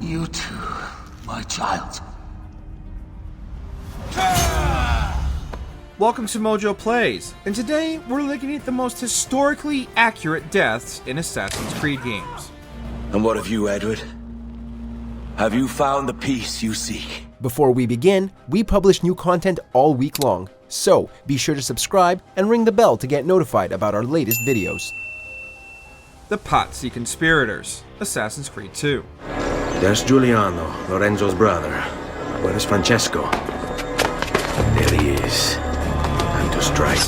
You too, my child. Welcome to MojoPlays, and today we're looking at the most historically accurate deaths in Assassin's Creed games. And what of you, Edward? Have you found the peace you seek? Before we begin, we publish new content all week long, so be sure to subscribe and ring the bell to get notified about our latest videos. The Pazzi conspirators, Assassin's Creed 2. There's Giuliano, Lorenzo's brother. Where is Francesco? There he is. Time to strike.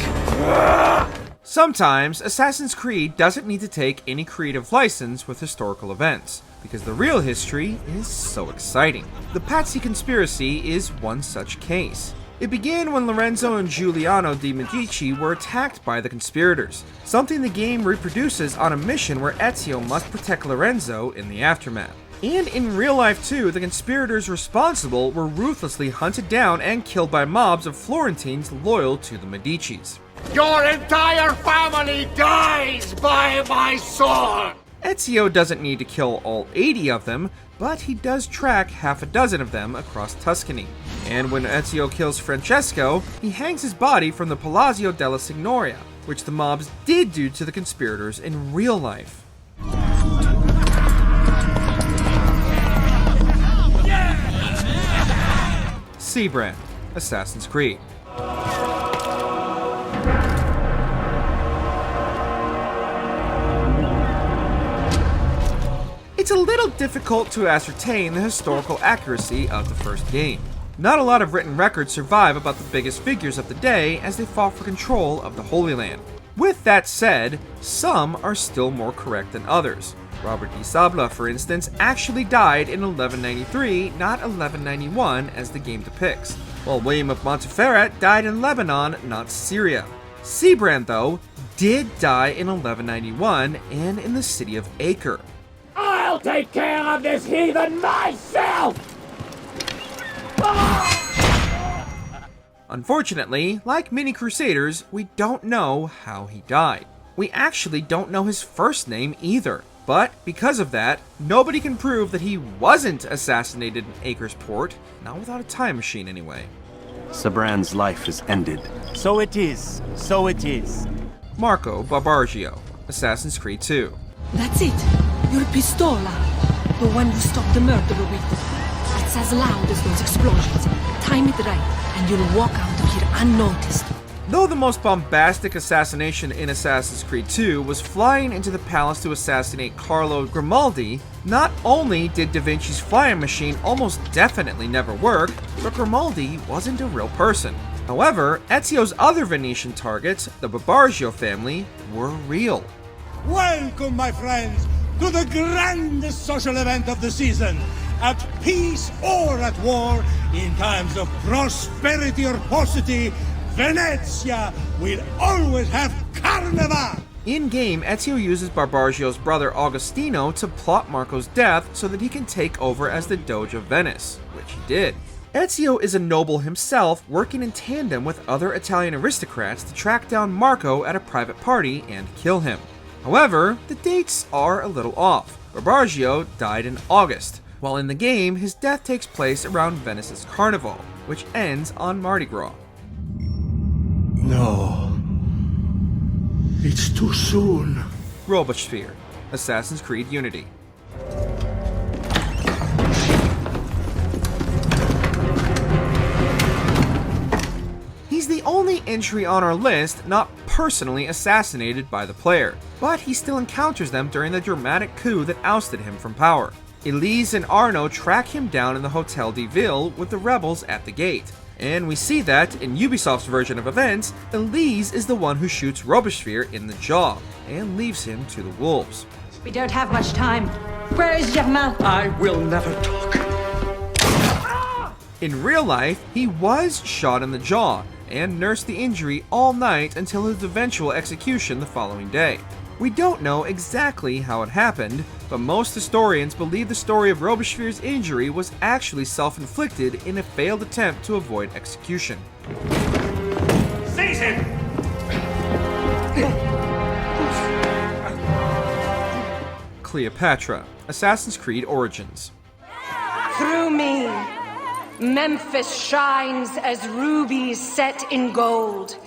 Sometimes, Assassin's Creed doesn't need to take any creative license with historical events, because the real history is so exciting. The Pazzi conspiracy is one such case. It began when Lorenzo and Giuliano de' Medici were attacked by the conspirators, something the game reproduces on a mission where Ezio must protect Lorenzo in the aftermath. And in real life too, the conspirators responsible were ruthlessly hunted down and killed by mobs of Florentines loyal to the Medicis. Your entire family dies by my sword! Ezio doesn't need to kill all 80 of them, but he does track half a dozen of them across Tuscany. And when Ezio kills Francesco, he hangs his body from the Palazzo della Signoria, which the mobs did do to the conspirators in real life. Seabrand, Assassin's Creed. It's a little difficult to ascertain the historical accuracy of the first game. Not a lot of written records survive about the biggest figures of the day as they fought for control of the Holy Land. With that said, some are still more correct than others. Robert de Sablé, for instance, actually died in 1193, not 1191 as the game depicts, while William of Montferrat died in Lebanon, not Syria. Seabrand, though, did die in 1191 and in the city of Acre. I'll take care of this heathen myself! Unfortunately, like many Crusaders, we don't know how he died. We actually don't know his first name either. But because of that, nobody can prove that he wasn't assassinated in Acre's port, not without a time machine anyway. Seabrand's life is ended. So it is. So it is. Marco Barbarigo, Assassin's Creed 2. That's it. Your pistola. The one you stopped the murderer with. It's as loud as those explosions. Time it right, and you'll walk out of here unnoticed. Though the most bombastic assassination in Assassin's Creed 2 was flying into the palace to assassinate Carlo Grimaldi, not only did Da Vinci's flying machine almost definitely never work, but Grimaldi wasn't a real person. However, Ezio's other Venetian targets, the Barbarigo family, were real. Welcome, my friends, to the grandest social event of the season. At peace or at war, in times of prosperity or paucity, Venezia will always have Carnival! In-game, Ezio uses Barbarigo's brother Agostino to plot Marco's death so that he can take over as the Doge of Venice, which he did. Ezio is a noble himself, working in tandem with other Italian aristocrats to track down Marco at a private party and kill him. However, the dates are a little off. Barbarigo died in August, while in the game, his death takes place around Venice's Carnival, which ends on Mardi Gras. No. It's too soon. Robespierre, Assassin's Creed Unity. He's the only entry on our list not personally assassinated by the player, but he still encounters them during the dramatic coup that ousted him from power. Elise and Arno track him down in the Hotel de Ville with the rebels at the gate. And we see that, in Ubisoft's version of events, Elise is the one who shoots Robespierre in the jaw, and leaves him to the wolves. We don't have much time. Where is Germain? I will never talk. In real life, he was shot in the jaw, and nursed the injury all night until his eventual execution the following day. We don't know exactly how it happened, but most historians believe the story of Robespierre's injury was actually self-inflicted in a failed attempt to avoid execution. Seize him! Cleopatra, Assassin's Creed Origins. Through me, Memphis shines as rubies set in gold.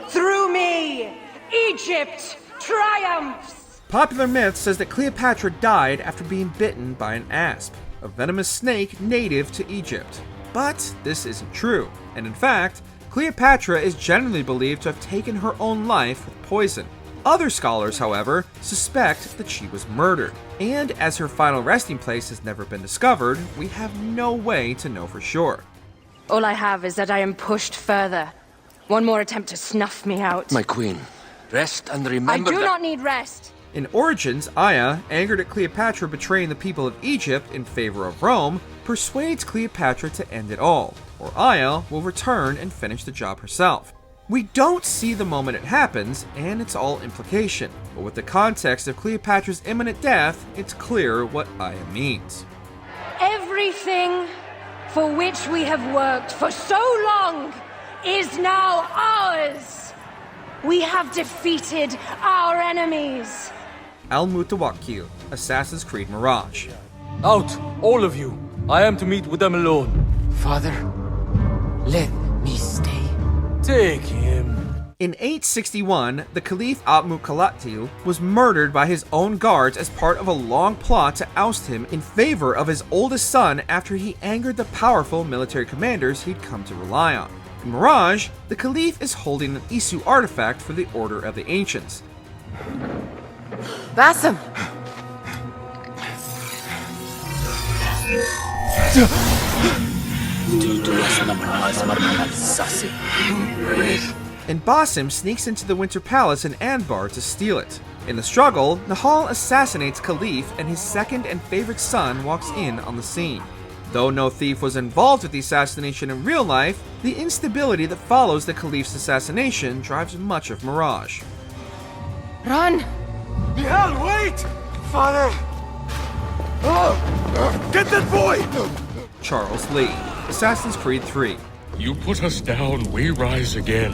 Through me, Egypt triumphs! Popular myth says that Cleopatra died after being bitten by an asp, a venomous snake native to Egypt. But this isn't true, and in fact, Cleopatra is generally believed to have taken her own life with poison. Other scholars, however, suspect that she was murdered, and as her final resting place has never been discovered, we have no way to know for sure. All I have is that I am pushed further. One more attempt to snuff me out. My queen, rest and remember I do not need rest. In Origins, Aya, angered at Cleopatra betraying the people of Egypt in favor of Rome, persuades Cleopatra to end it all, or Aya will return and finish the job herself. We don't see the moment it happens, and it's all implication, but with the context of Cleopatra's imminent death, it's clear what Aya means. Everything for which we have worked for so long is now ours. We have defeated our enemies. Al-Mutawakkil, Assassin's Creed Mirage. Out, all of you. I am to meet with them alone. Father, let me stay. Take him. In 861, the Caliph Al-Mutawakkil was murdered by his own guards as part of a long plot to oust him in favor of his oldest son after he angered the powerful military commanders he'd come to rely on. In Mirage, the Caliph is holding an Isu artifact for the Order of the Ancients. Basim! And Basim sneaks into the Winter Palace in Anbar to steal it. In the struggle, Nahal assassinates Caliph and his second and favorite son walks in on the scene. Though no thief was involved with the assassination in real life, the instability that follows the Caliph's assassination drives much of Mirage. Run! Hell, wait! Father! Get that boy! Charles Lee, Assassin's Creed 3. You put us down, we rise again.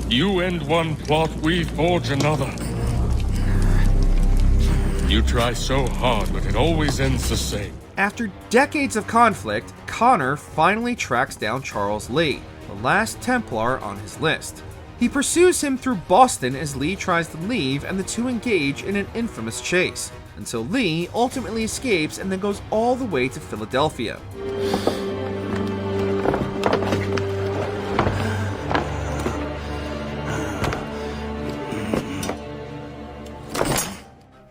You end one plot, we forge another. You try so hard, but it always ends the same. After decades of conflict, Connor finally tracks down Charles Lee, the last Templar on his list. He pursues him through Boston as Lee tries to leave and the two engage in an infamous chase, until Lee ultimately escapes and then goes all the way to Philadelphia.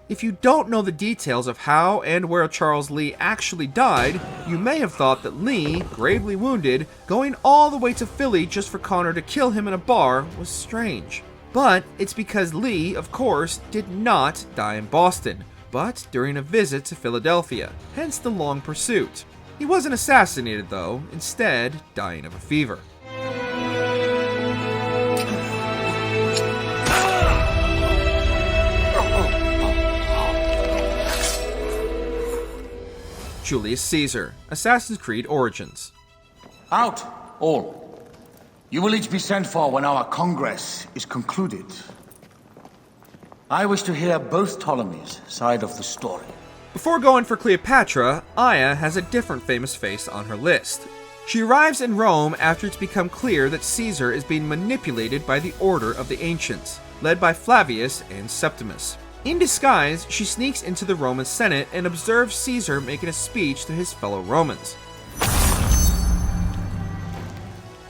If you don't know the details of how and where Charles Lee actually died, you may have thought that Lee, gravely wounded, going all the way to Philly just for Connor to kill him in a bar was strange. But it's because Lee, of course, did not die in Boston, but during a visit to Philadelphia, hence the long pursuit. He wasn't assassinated though, instead dying of a fever. Julius Caesar, Assassin's Creed Origins. Out, all. You will each be sent for when our Congress is concluded. I wish to hear both Ptolemy's side of the story. Before going for Cleopatra, Aya has a different famous face on her list. She arrives in Rome after it's become clear that Caesar is being manipulated by the Order of the Ancients, led by Flavius and Septimus. In disguise, she sneaks into the Roman Senate and observes Caesar making a speech to his fellow Romans.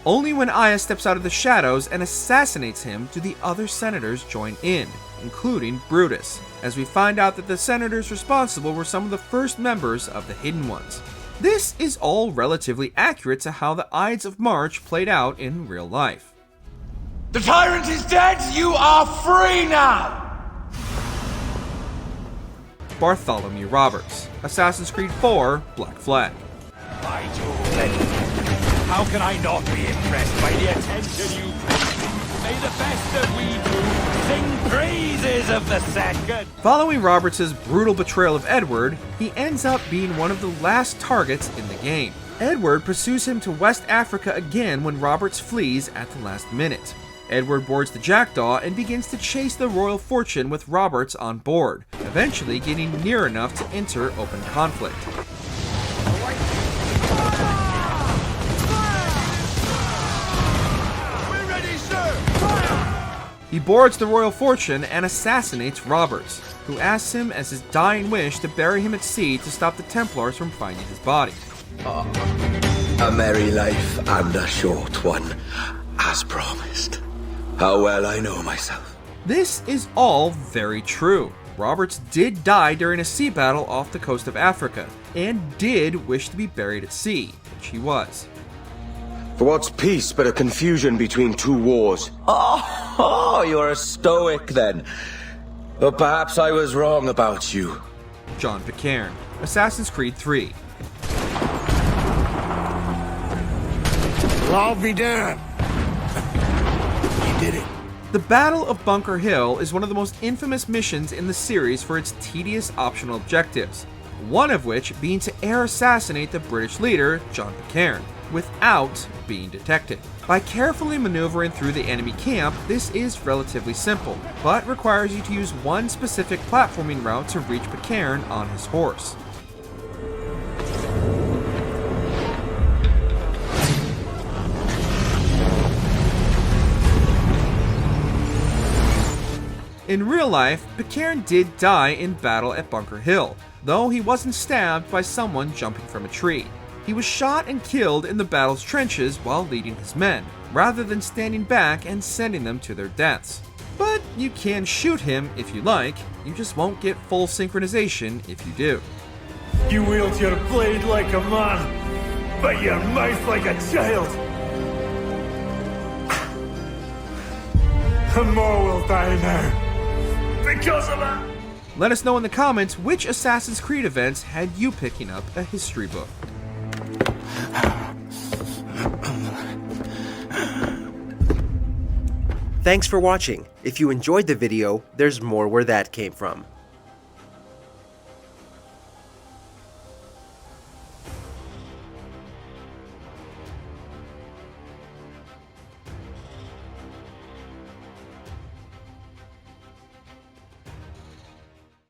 Only when Aya steps out of the shadows and assassinates him do the other senators join in, including Brutus, as we find out that the senators responsible were some of the first members of the Hidden Ones. This is all relatively accurate to how the Ides of March played out in real life. The tyrant is dead, you are free now! Bartholomew Roberts, Assassin's Creed 4, Black Flag. By Jove, how can I not be impressed by the attention you pay? May the best that we do sing praises of the second. Following Roberts' brutal betrayal of Edward, he ends up being one of the last targets in the game. Edward pursues him to West Africa again when Roberts flees at the last minute. Edward boards the Jackdaw and begins to chase the royal fortune with Roberts on board, eventually getting near enough to enter open conflict. He boards the royal fortune and assassinates Roberts, who asks him as his dying wish to bury him at sea to stop the Templars from finding his body. A merry life and a short one, as promised. How well I know myself. This is all very true. Roberts did die during a sea battle off the coast of Africa, and did wish to be buried at sea, which he was. For what's peace but a confusion between two wars? Oh, you're a stoic then. But perhaps I was wrong about you. John Pitcairn, Assassin's Creed 3. Well, I'll be damned. You did it. The Battle of Bunker Hill is one of the most infamous missions in the series for its tedious optional objectives, one of which being to air assassinate the British leader, John Pitcairn, without being detected. By carefully maneuvering through the enemy camp, this is relatively simple, but requires you to use one specific platforming route to reach Pitcairn on his horse. In real life, Pitcairn did die in battle at Bunker Hill, though he wasn't stabbed by someone jumping from a tree. He was shot and killed in the battle's trenches while leading his men, rather than standing back and sending them to their deaths. But you can shoot him if you like, you just won't get full synchronization if you do. You wield your blade like a man, but your mouth like a child. And more will die now. Because of that! Let us know in the comments which Assassin's Creed events had you picking up a history book. Thanks for watching. If you enjoyed the video, there's more where that came from.